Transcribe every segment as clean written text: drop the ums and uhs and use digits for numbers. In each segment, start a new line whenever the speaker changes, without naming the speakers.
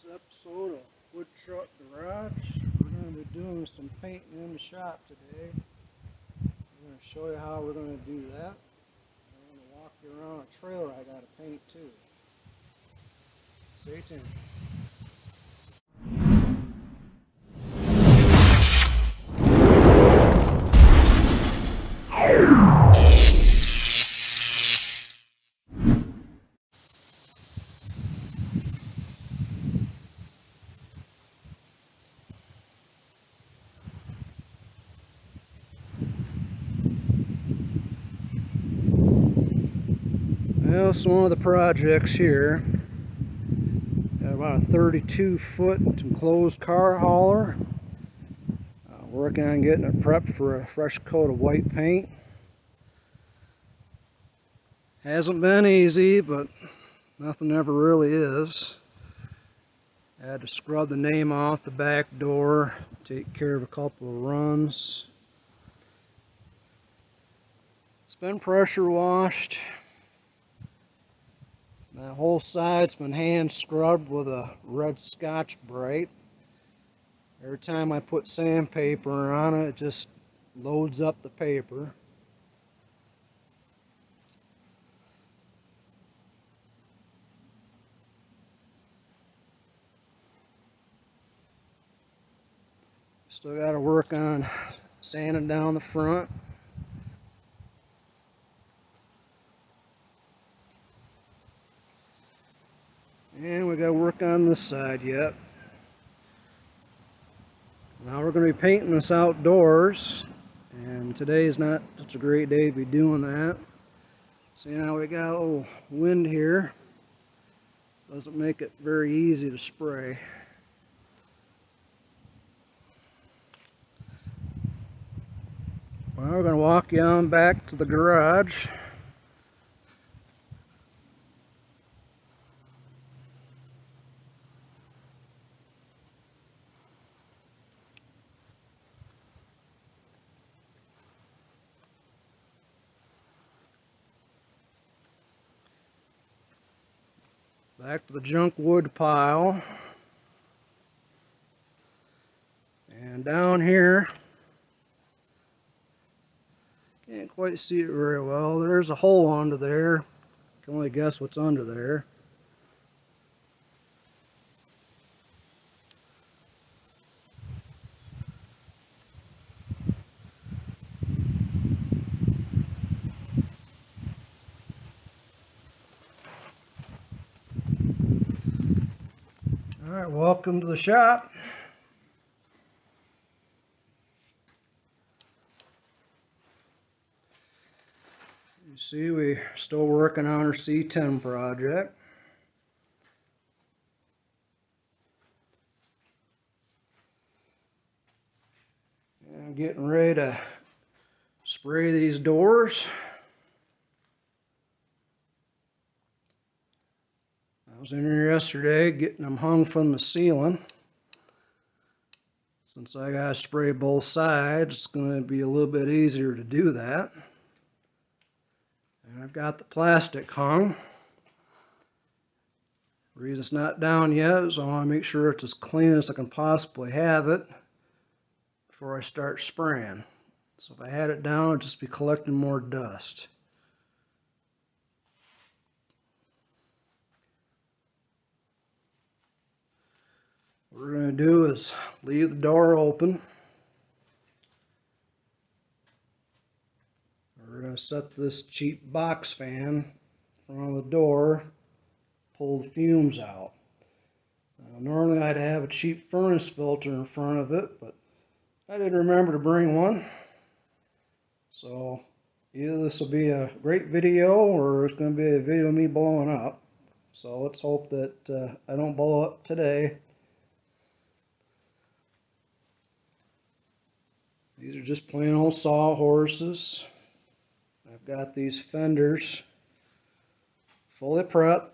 this episode of Woodchucks Garage. We're going to be doing some painting in the shop today. I'm going to show you how we're going to do that. I'm going to walk you around a trailer I got to paint too. Stay tuned. Well, it's one of the projects here. Got about a 32-foot enclosed car hauler. Working on getting it prepped for a fresh coat of white paint. Hasn't been easy, but nothing ever really is. I had to scrub the name off the back door, take care of a couple of runs. It's been pressure washed. That whole side's been hand scrubbed with a red Scotch-Brite. Every time I put sandpaper on it, it just loads up the paper. Still got to work on sanding down the front. And we got to work on this side yet. Now we're going to be painting this outdoors, and today is not such a great day to be doing that. See, now we got a little wind here. Doesn't make it very easy to spray. Well, we're going to walk you on back to the garage. Back to the junk wood pile. And down here, can't quite see it very well. There's a hole under there. Can only guess what's under there. Alright, welcome to the shop. You see, we're still working on our C10 project. And I'm getting ready to spray these doors. I was in here yesterday getting them hung from the ceiling. Since I gotta spray both sides, it's going to be a little bit easier to do that. And I've got the plastic hung. The reason it's not down yet is I want to make sure it's as clean as I can possibly have it before I start spraying. So if I had it down, it'd just be collecting more dust. What we're going to do is leave the door open. We're going to set this cheap box fan in front of the door, pull the fumes out. Normally I'd have a cheap furnace filter in front of it, but I didn't remember to bring one. So either this will be a great video or it's going to be a video of me blowing up. So let's hope that I don't blow up today. These are just plain old sawhorses. I've got these fenders fully prepped.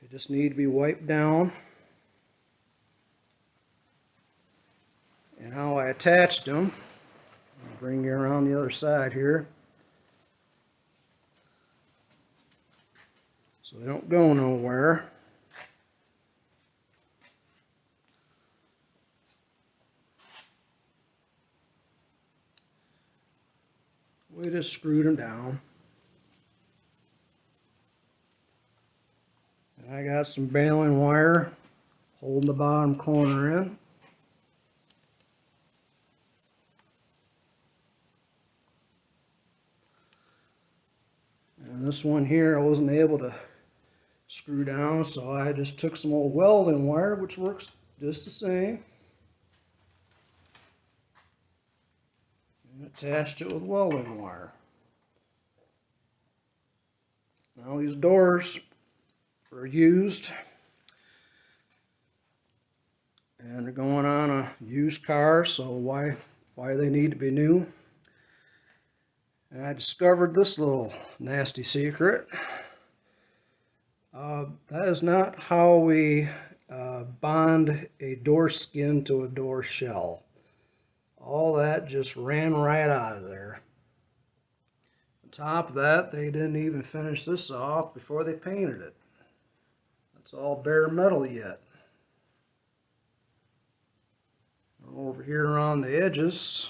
They just need to be wiped down. And how I attached them, I'll bring you around the other side here so they don't go nowhere. just screwed them down. And I got some baling wire holding the bottom corner in. And this one here I wasn't able to screw down, so I just took some old welding wire, which works just the same, and attached it with welding wire. Now these doors are used, and they're going on a used car, so why they need to be new. And I discovered this little nasty secret. That is not how we bond a door skin to a door shell. All that just ran right out of there. On top of that, they didn't even finish this off before they painted it. It's all bare metal yet. Over here on the edges,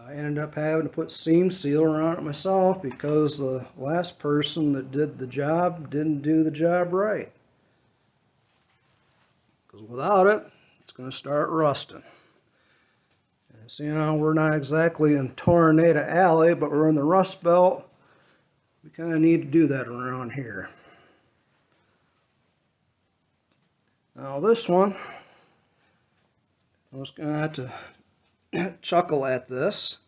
I ended up having to put seam sealer on it myself because the last person that did the job didn't do the job right. Because without it, it's going to start rusting. And so, you know, we're not exactly in Tornado Alley, but we're in the Rust Belt. We kind of need to do that around here. Now this one, I was going to have to chuckle at this.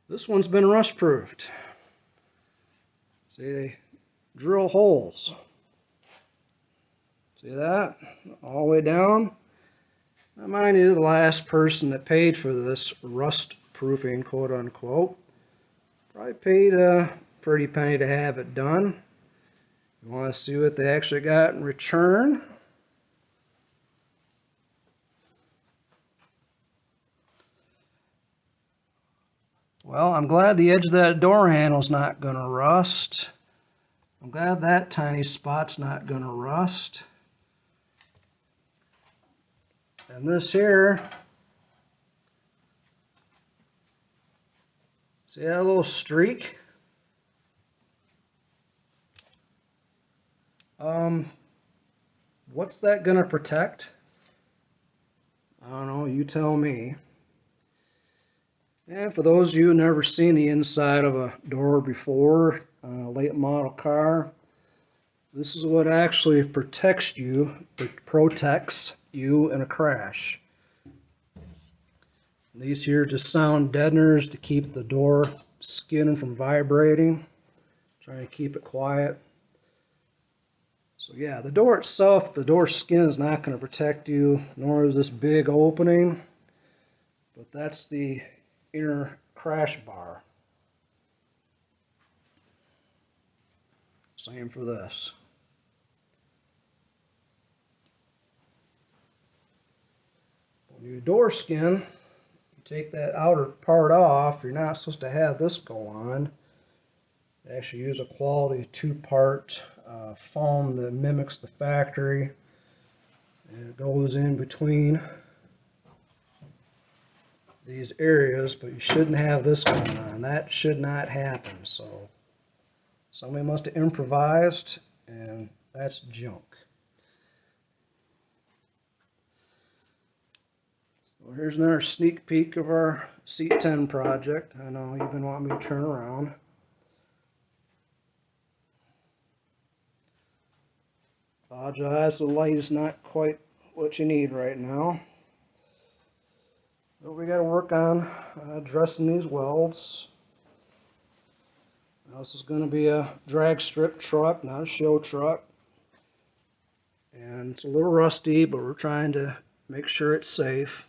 This one's been rust proofed. See, they drill holes. See that? All the way down. Now, mind you, the last person that paid for this rust proofing, quote unquote, probably paid a pretty penny to have it done. You want to see what they actually got in return? Well, I'm glad the edge of that door handle's not going to rust. I'm glad that tiny spot's not going to rust. And this here, see that little streak? What's that going to protect? I don't know, you tell me. And for those of you who have never seen the inside of a door before, on a late model car, this is what actually protects you in a crash. These here are just sound deadeners to keep the door skin from vibrating. Trying to keep it quiet. So yeah, the door itself, the door skin is not going to protect you, nor is this big opening. But that's the inner crash bar. Same for this. When you door skin, you take that outer part off. You're not supposed to have this go on. They actually use a quality two-part foam that mimics the factory, and it goes in between these areas, but you shouldn't have this going on. That should not happen. So somebody must have improvised, and that's junk. So here's another sneak peek of our seat 10 project. I know you've been wanting me to turn around. Apologize, the light is not quite what you need right now. But we got to work on dressing these welds. Now, this is going to be a drag strip truck, not a show truck. And it's a little rusty, but we're trying to make sure it's safe.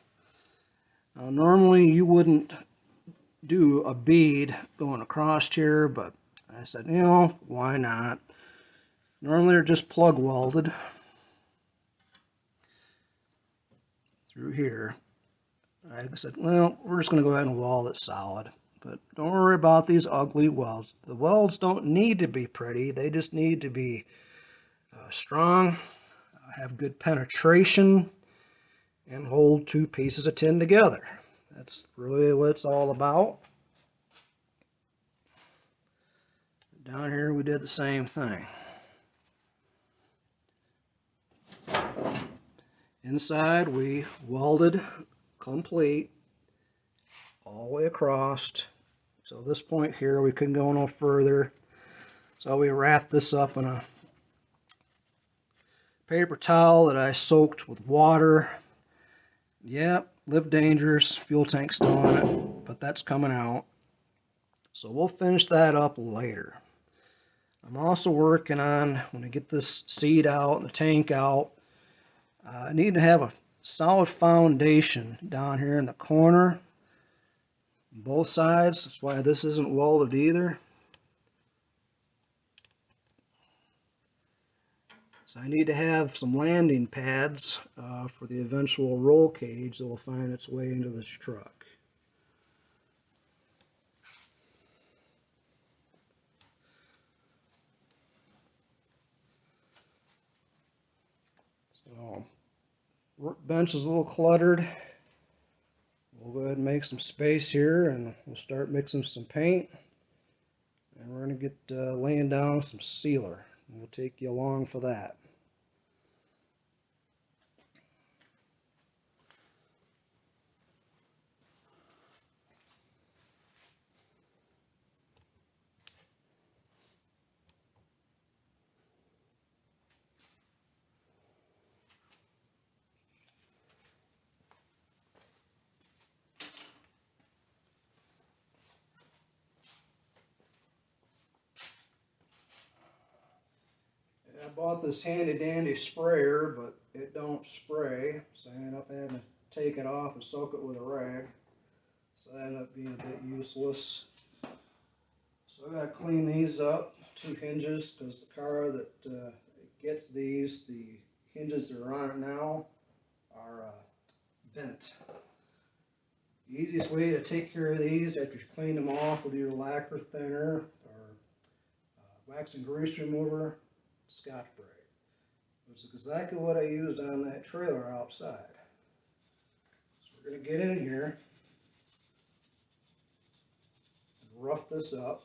Now, normally you wouldn't do a bead going across here, but I said, you know, why not? Normally they're just plug welded through here. I said, well, we're just going to go ahead and weld it solid. But don't worry about these ugly welds. The welds don't need to be pretty. They just need to be strong, have good penetration, and hold two pieces of tin together. That's really what it's all about. Down here we did the same thing. Inside we welded complete all the way across. So this point here we couldn't go no further. So we wrapped this up in a paper towel that I soaked with water. Yep, live dangerous, fuel tank still on it, but that's coming out. So we'll finish that up later. I'm also working on, when I get this seat out and the tank out, I need to have a solid foundation down here in the corner, both sides. That's why this isn't welded either. So I need to have some landing pads for the eventual roll cage that will find its way into this truck. So workbench is a little cluttered. We'll go ahead and make some space here, and we'll start mixing some paint, and we're going to get laying down some sealer. We'll take you along for that. I bought this handy dandy sprayer, but it don't spray, so I ended up having to take it off and soak it with a rag. So that ended up being a bit useless. So I gotta clean these up, two hinges, because the car that gets these, the hinges that are on it now are bent. The easiest way to take care of these after you clean them off with your lacquer thinner or wax and grease remover, Scotch-Brite. Which is exactly what I used on that trailer outside. So we're going to get in here and rough this up.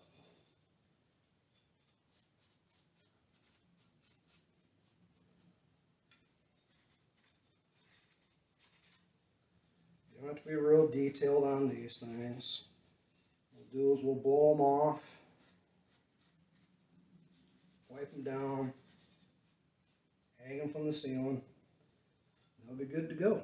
You don't have to be real detailed on these things. What we'll do is we'll blow them off, wipe them down, hang them from the ceiling, they'll be good to go.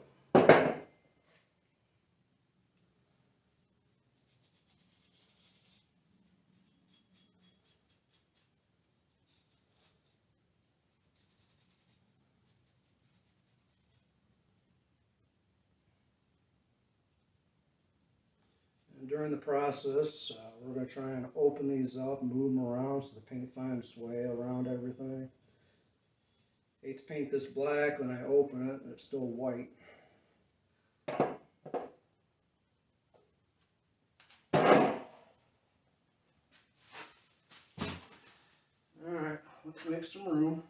And during the process, we're going to try and open these up, move them around so the paint finds its way around everything. Hate to paint this black, then I open it and it's still white. Alright, let's make some room.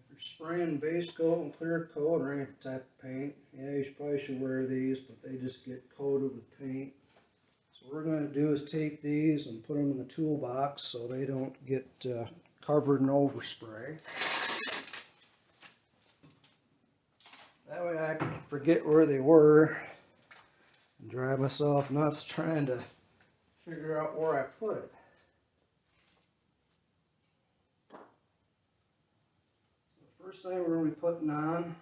If you're spraying Basecoat and Clearcoat or any type of paint, yeah, you probably should wear these, but they just get coated with paint. So what we're going to do is take these and put them in the toolbox so they don't get covered in overspray. That way I can forget where they were Drive myself nuts trying to figure out where I put it. The first thing we're going to be putting on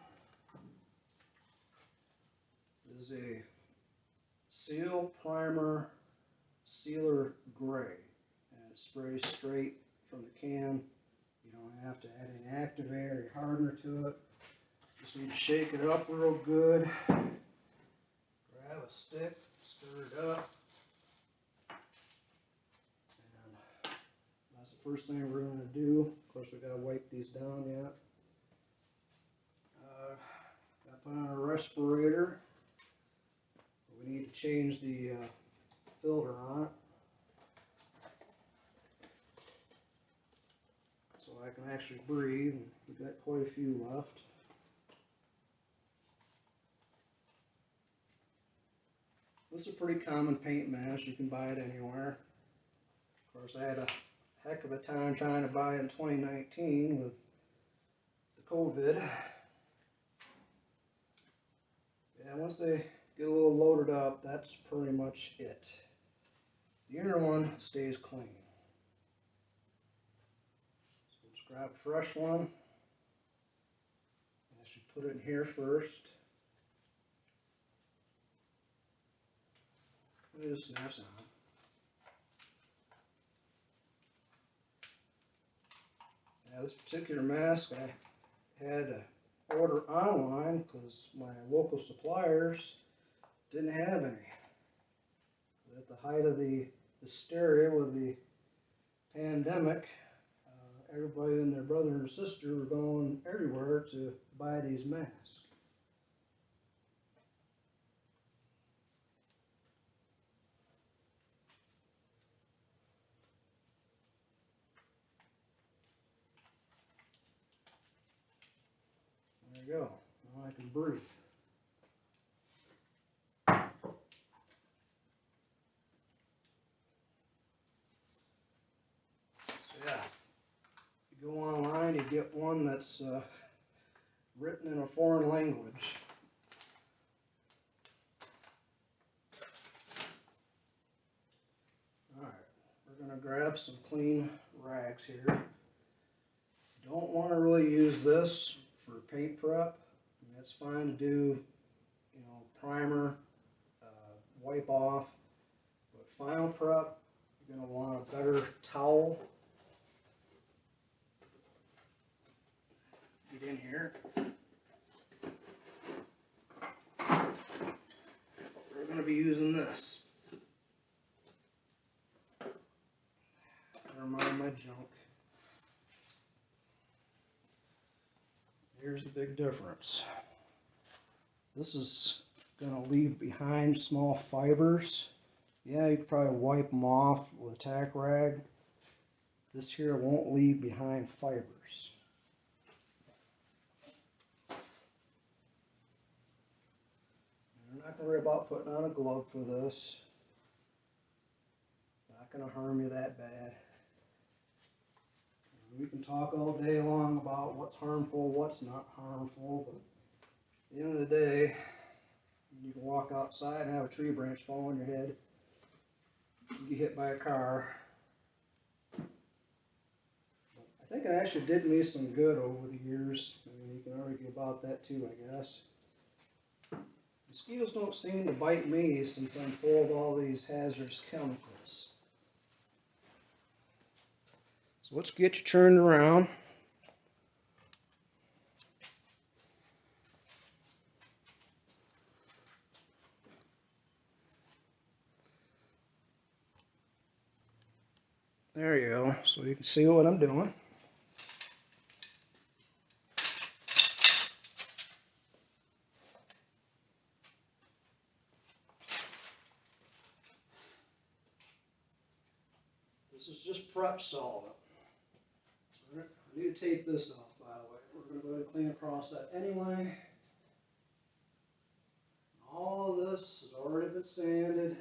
is a Seal Primer Sealer Gray, and it sprays straight from the can. You don't have to add any activator or hardener to it. Just need to shake it up real good. Grab a stick, stir it up, and that's the first thing we're going to do. Of course, we got to wipe these down yet. Got to put on a respirator. We need to change the filter on it so I can actually breathe. We've got quite a few left. This is a pretty common paint mask. You can buy it anywhere. Of course, I had a heck of a time trying to buy it in 2019 with the COVID. Yeah, once they get a little loaded up, that's pretty much it. The inner one stays clean. So let's grab a fresh one. I should put it in here first. It just snaps on. Now this particular mask I had to order online because my local suppliers didn't have any. At the height of the hysteria with the pandemic, everybody and their brother and sister were going everywhere to buy these masks. There you go. Now I can breathe. Yeah, you go online, you get one that's written in a foreign language. Alright, we're going to grab some clean rags here. Don't want to really use this for paint prep. And that's fine to do, you know, primer, wipe off. But final prep, you're going to want a better towel. Get in here. We're going to be using this. Never mind my junk. Here's the big difference. This is going to leave behind small fibers. Yeah, you could probably wipe them off with a tack rag. This here won't leave behind fibers. You're not going to worry about putting on a glove for this. Not going to harm you that bad. We can talk all day long about what's harmful, what's not harmful, but at the end of the day, you can walk outside and have a tree branch fall on your head. You get hit by a car. I think it actually did me some good over the years. I mean, you can argue about that too, I guess. Mosquitoes don't seem to bite me since I'm full of all these hazardous chemicals. So let's get you turned around. There you go, so you can see what I'm doing. This is just prep solvent. So I need to take this off, by the way. We're going to go ahead and clean across that anyway. All of this has already been sanded.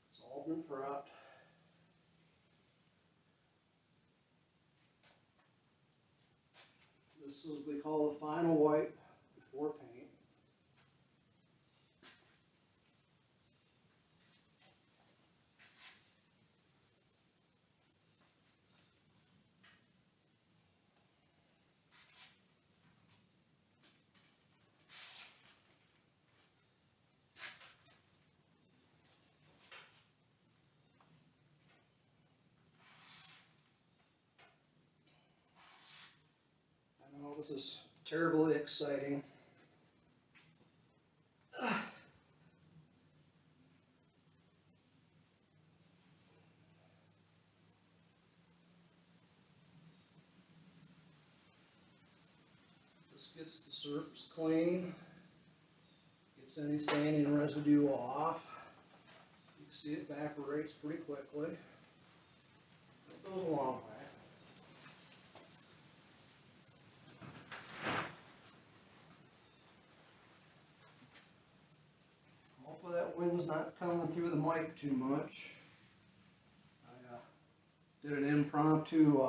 It's all been prepped. This is what we call the final wipe before paint. This is terribly exciting. This gets the surface clean, gets any sanding residue off. You can see it evaporates pretty quickly. It goes a long way. Hopefully that wind's not coming through the mic too much. I did an impromptu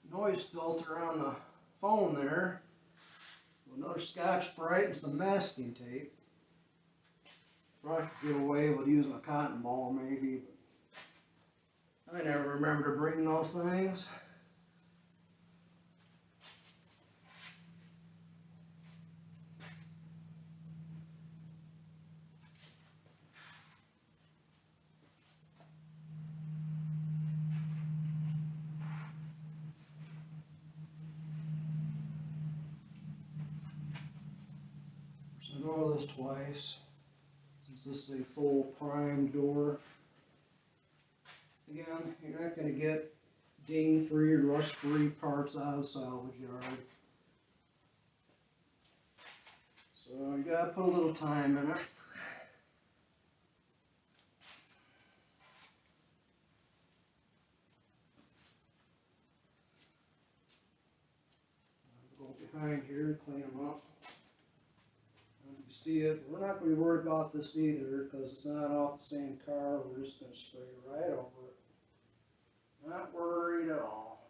noise filter on the phone there with another Scotch-Brite and some masking tape. Probably could get away with using a cotton ball maybe, but I never remember to bring those things. So I go over this twice, since this is a full prime door. Again, you're not going to get ding-free, rust-free parts out of the salvage yard. So you got to put a little time in it. I'll go behind here and clean them up. If you see it, we're not going to be worried about this either because it's not off the same car. We're just going to spray right over it. Not worried at all.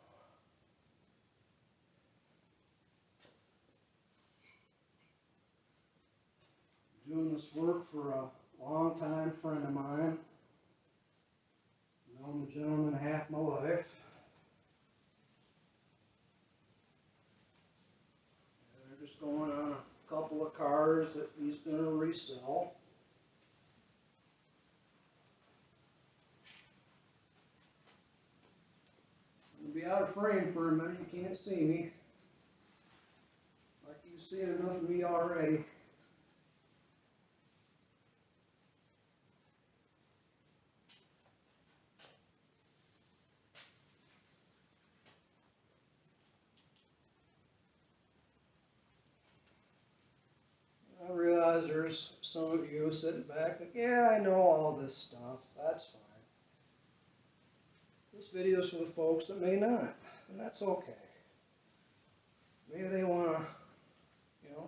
Doing this work for a long-time friend of mine. Known the gentleman half my life. And they're just going on a couple of cars that he's going to resell. I'm going to be out of frame for a minute. You can't see me. Like you've seen enough of me already. I realize there's some of you sitting back like, yeah, I know all this stuff. That's fine. This video is for the folks that may not, and that's okay. Maybe they want to,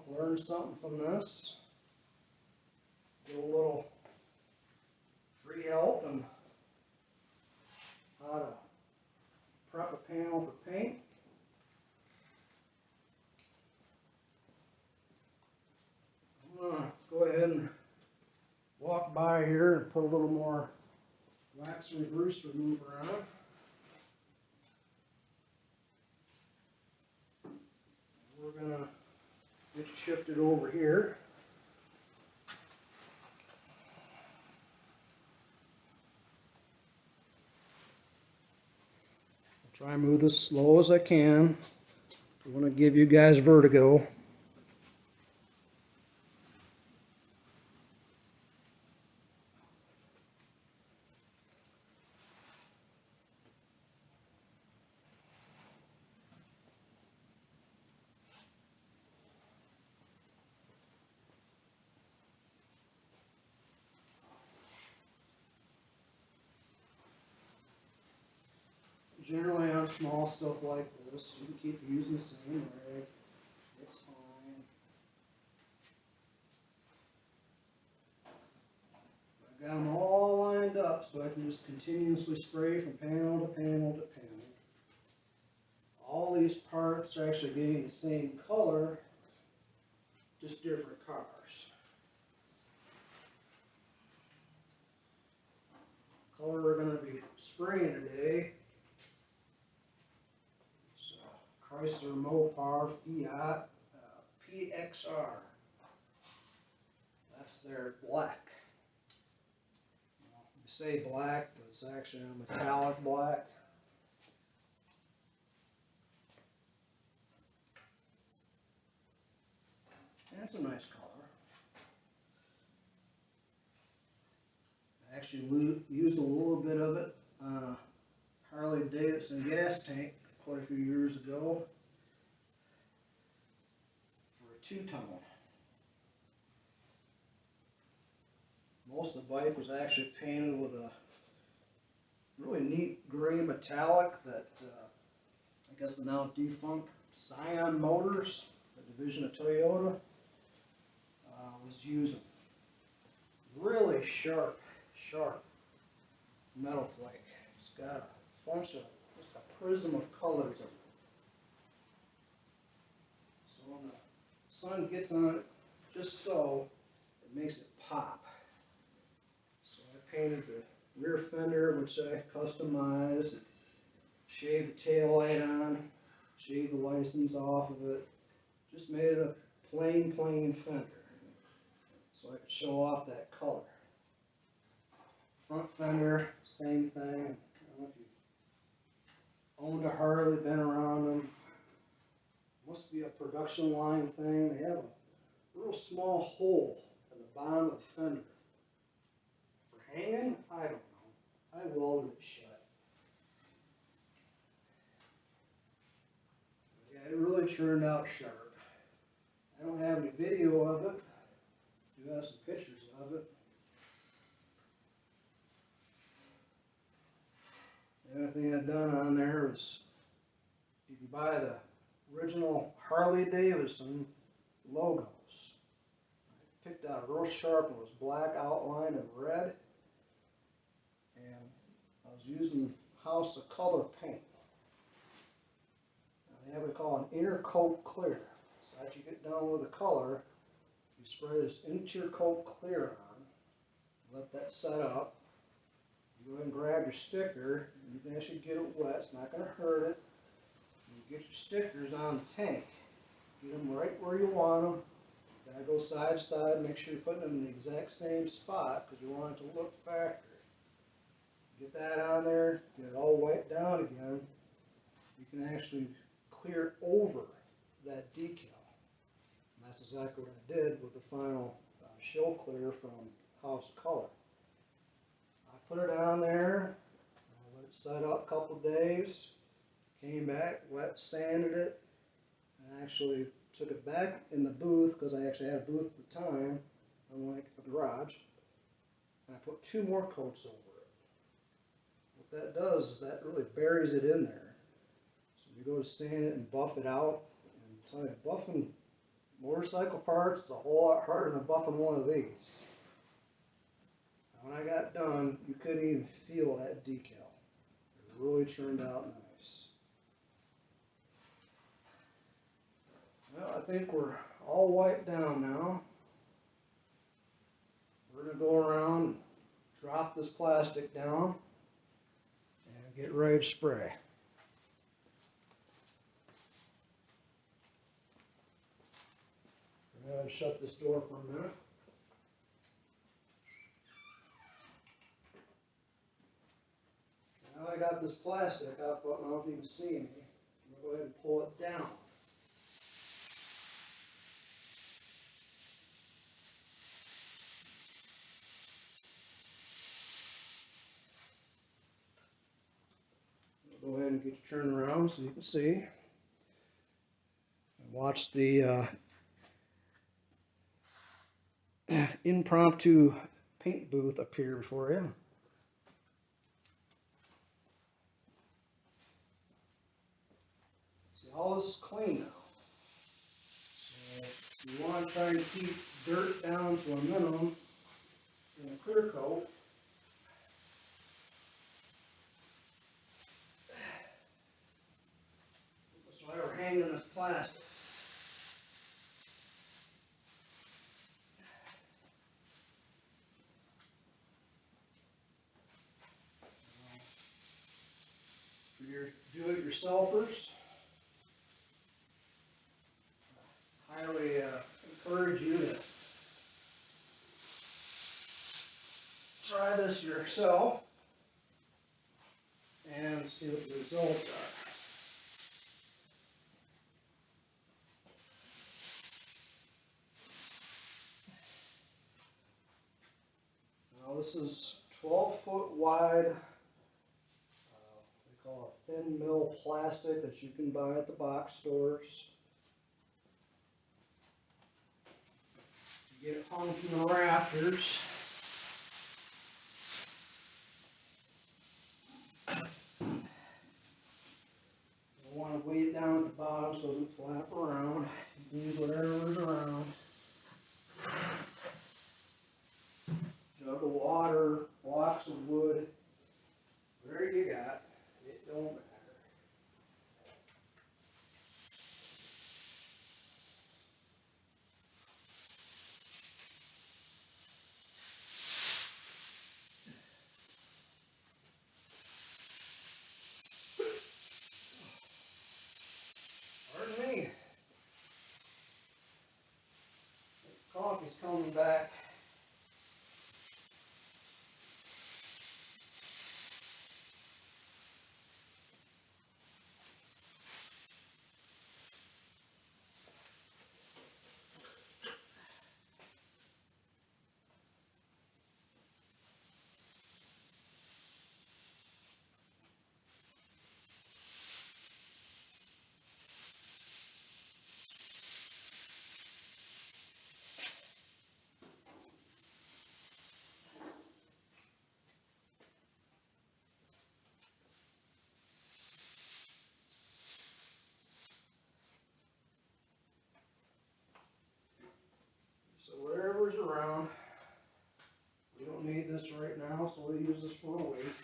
learn something from this. Get a little free help on how to prep a panel for paint. I'm going to go ahead and walk by here and put a little more wax and grease remover on. We're going to get you shifted over here. I'll try and move as slow as I can. I want to give you guys vertigo. Generally on small stuff like this, you can keep using the same rag. It's fine. I've got them all lined up so I can just continuously spray from panel to panel to panel. All these parts are actually getting the same color, just different cars. Color we're going to be spraying today. Chrysler Mopar Fiat PXR. That's their black. You say black, but it's actually a metallic black. That's a nice color. I actually used a little bit of it on a Harley Davidson gas tank quite a few years ago for a two-tone. Most of the bike was actually painted with a really neat gray metallic that I guess the now defunct Scion Motors, a division of Toyota, was using. Really sharp metal flake. It's got a bunch of, just a prism of colors in it. So when the sun gets on it just so, it makes it pop. So I painted the rear fender, which I customized, shaved the tail light on, shaved the license off of it, just made it a plain fender so I could show off that color. Front fender, same thing. I don't know if you owned a Harley, been around them. Must be a production line thing. They have a real small hole in the bottom of the fender. For hanging, I don't know. I welded it shut. Yeah, it really turned out sharp. I don't have any video of it. I do have some pictures of it. The only thing I've done on there is, you can buy the original Harley Davidson logos. I picked out a real sharp one, it was black outline and red, and I was using House of Color paint. Now they have what they call an inner coat clear. So after you get done with the color, you spray this inner coat clear on, let that set up. You go ahead and grab your sticker, and you can actually get it wet, it's not going to hurt it. You get your stickers on the tank, get them right where you want them. You gotta go side to side, make sure you're putting them in the exact same spot because you want it to look factory. Get that on there, get it all wiped down again. You can actually clear over that decal. And that's exactly what I did with the final show clear from House of Color. I put it on there, let it set up a couple days, came back, wet sanded it, and actually took it back in the booth, because I actually had a booth at the time, unlike a garage, and I put 2 more coats over it. What that does is that really buries it in there. So you go to sand it and buff it out, and I'm telling you, buffing motorcycle parts is a whole lot harder than buffing one of these. When I got done, you couldn't even feel that decal. It really turned out nice. Well, I think we're all wiped down now. We're going to go around and drop this plastic down and get ready to spray. I'm going to shut this door for a minute. Now I got this plastic up, I don't know if you can see me. I'm going to go ahead and pull it down. Go ahead and get you turned around so you can see. And watch the impromptu paint booth appear before you. See, all this is clean now. So you want to try and keep dirt down to a minimum in a clear coat. That's why we're hanging this plastic. For your do-it-yourselfers, I highly encourage you to try this yourself and see what the results are. This is 12-foot wide, they call it thin mill plastic that you can buy at the box stores. You get it hung from the rafters. You want to weight it down at the bottom so it doesn't flap around. You can use whatever's around. Jug of water, blocks of wood, whatever you got, it don't matter. Pardon me. Coffee's coming back. So whatever's around, we don't need this right now, so we'll use this for a weight.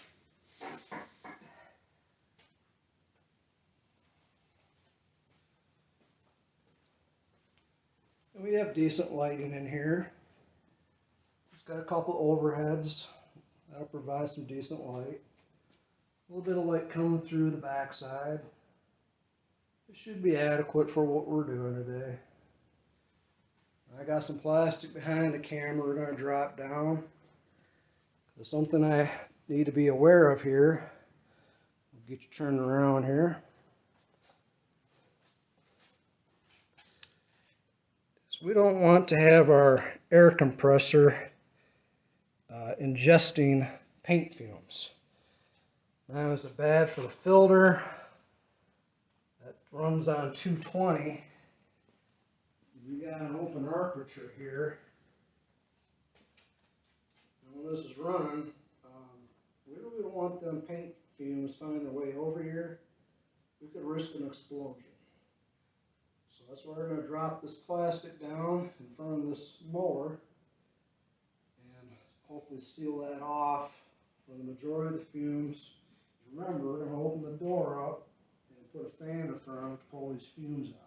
And we have decent lighting in here. It's got a couple overheads that'll provide some decent light. A little bit of light coming through the backside. It should be adequate for what we're doing today. I got some plastic behind the camera we're going to drop down. There's something I need to be aware of here. I'll get you turned around here. So we don't want to have our air compressor ingesting paint fumes. Now, is it bad for the filter that runs on 220? We got an open aperture here. And when this is running, we really don't want them paint fumes finding their way over here. We could risk an explosion. So that's why we're going to drop this plastic down in front of this mower and hopefully seal that off for the majority of the fumes. Remember, we're going to open the door up and put a fan in front to pull these fumes out.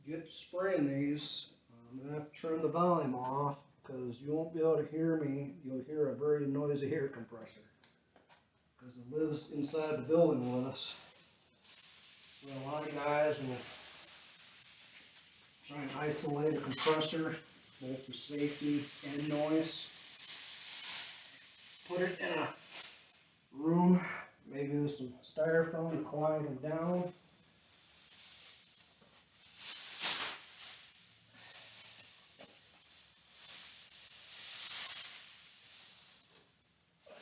Get to spraying these, I'm going to have to turn the volume off because you won't be able to hear me. You'll hear a very noisy air compressor because it lives inside the building with us. So a lot of guys will try and isolate a compressor both for safety and noise. Put it in a room, maybe with some styrofoam to quiet them down.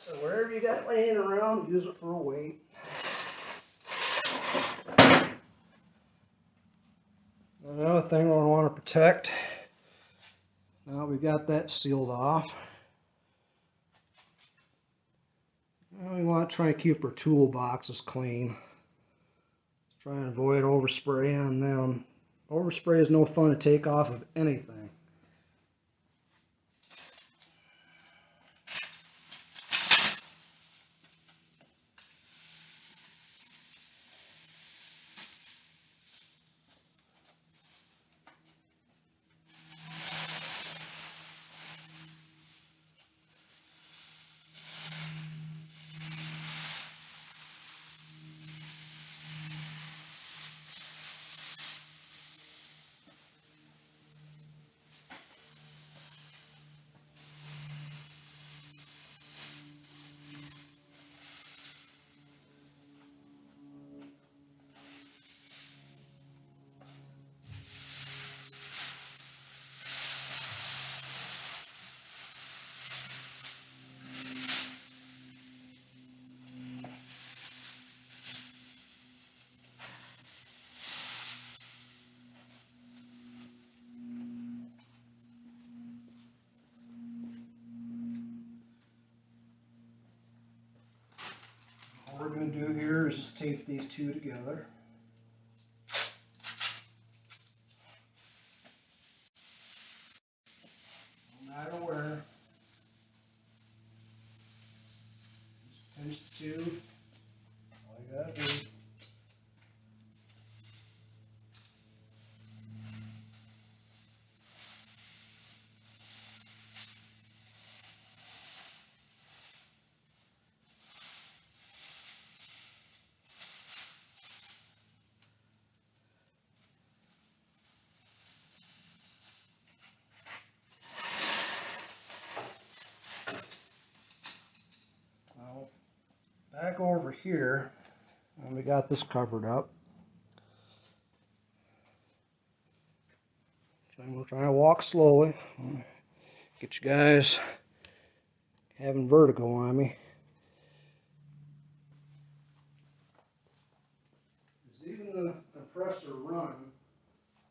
So wherever you got laying around, use it for a weight. Another thing we want to protect. Now we've got that sealed off. Now we want to try and keep our toolboxes clean. Try and avoid overspray on them. Overspray Overspray is no fun to take off of anything. All we're going to do here is just tape these two together. No matter where. Just pinch the two. All you got to do. Now, back over here, and we got this covered up. So I'm trying to walk slowly. Get you guys having vertigo on me. As even the compressor running,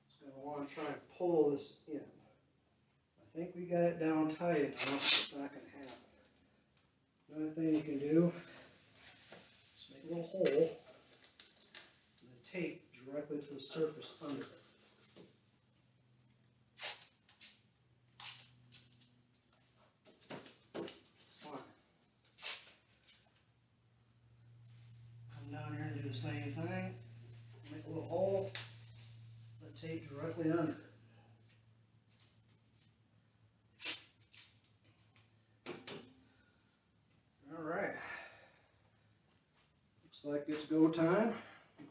it's going to want to try and pull this in. I think we got it down tight enough, it's not going to happen. Another thing you can do is make a little hole and then tape directly to the surface under it. It's fine. Come down here and do the same thing. Make a little hole, then tape directly under it. Alright, looks like it's go time.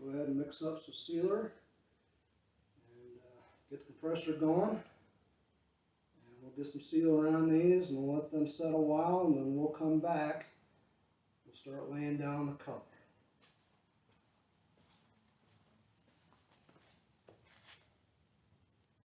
Go ahead and mix up some sealer and get the compressor going. And we'll get some sealer around these and we'll let them set a while, and then we'll come back. We'll start laying down the color.